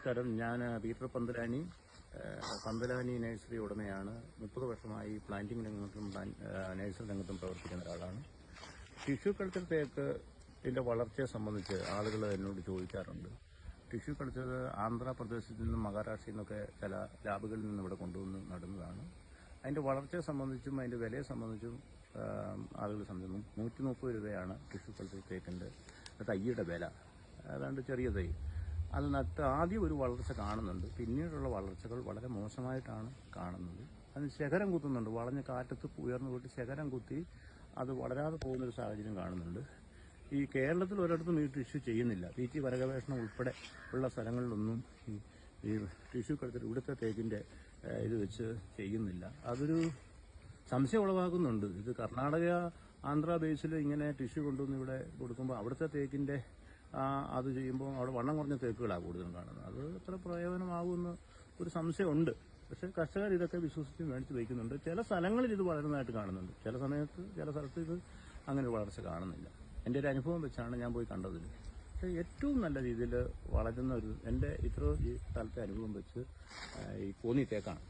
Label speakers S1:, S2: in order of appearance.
S1: നമസ്കാരം. ഞാൻ Peter Panthalani, Panthalani nursery ഉടമയാണ്. 30 വർഷമായി പ്ലാന്റിംഗ് രംഗത്തും നഴ്സറി രംഗത്തും പ്രവർത്തിക്കുന്ന ഒരാളാണ്. ടിഷ്യൂ കൾച്ചർ തേക്ക് ഇതിൻ്റെ വളർച്ചയെ സംബന്ധിച്ച് ആളുകൾ എന്നോട് ചോദിക്കാറുണ്ട്. ടിഷ്യൂ കൾച്ചർ ആന്ധ്രാപ്രദേശിൽ നിന്നും മഹാരാഷ്ട്രയിൽ നിന്നൊക്കെ ചില ലാബുകളിൽ നിന്നും ഇവിടെ കൊണ്ടുവന്ന് നടുന്നതാണ്. അതിൻ്റെ വളർച്ചയെ സംബന്ധിച്ചും അതിൻ്റെ വിലയെ സംബന്ധിച്ചും ആളുകൾ സംബന്ധിച്ചു 130 രൂപയാണ് ടിഷ്യൂ കൾച്ചർ തേക്കിൻ്റെ തൈയുടെ വില. അതാണ്ട് ചെറിയ തൈ. അത് നട്ട് ആദ്യം ഒരു വളർച്ച കാണുന്നുണ്ട്, പിന്നീടുള്ള വളർച്ചകൾ വളരെ മോശമായിട്ടാണ് കാണുന്നത്. അതിന് ശകരം കുത്തുന്നുണ്ട്, വളഞ്ഞ കാറ്റത്ത് ഉയർന്നു പോയിട്ട് ശകരം കുത്തി അത് വളരാതെ പോകുന്നൊരു സാഹചര്യം കാണുന്നുണ്ട്. ഈ കേരളത്തിൽ ഒരിടത്തും ഈ ടിഷ്യൂ ചെയ്യുന്നില്ല. തീറ്റി വരഗവേഷണം ഉൾപ്പെടെ ഉള്ള സ്ഥലങ്ങളിലൊന്നും ഈ ടിഷ്യൂ കൾച്ചർ ഇവിടുത്തെ തേക്കിൻ്റെ ഇത് വെച്ച് ചെയ്യുന്നില്ല. അതൊരു സംശയം ഉളവാക്കുന്നുണ്ട്. ഇത് കർണാടക ആന്ധ്ര ബേസിൽ ഇങ്ങനെ ടിഷ്യൂ കൊണ്ടുവന്ന് ഇവിടെ കൊടുക്കുമ്പോൾ അവിടുത്തെ തേക്കിൻ്റെ അത് ചെയ്യുമ്പോൾ അവിടെ വണ്ണം കുറഞ്ഞ തേക്കുകളാണ് കൂടുതലും കാണുന്നത്. അത് എത്ര പ്രയോജനമാകുമെന്ന് ഒരു സംശയമുണ്ട്. പക്ഷേ കർഷകർ ഇതൊക്കെ വിശ്വസിച്ച് മേടിച്ച് വയ്ക്കുന്നുണ്ട്. ചില സ്ഥലങ്ങളിൽ ഇത് വളരുന്നതായിട്ട് കാണുന്നുണ്ട്, ചില സ്ഥലത്ത് ഇത് അങ്ങനെ വളർച്ച കാണുന്നില്ല. എൻ്റെ ഒരു അനുഭവം വെച്ചാണ് ഞാൻ പോയി കണ്ടതിൽ. പക്ഷേ ഏറ്റവും നല്ല രീതിയിൽ വളരുന്ന എൻ്റെ ഈ സ്ഥലത്തെ അനുഭവം വെച്ച് ഈ കോന്നി തേക്കാണ്.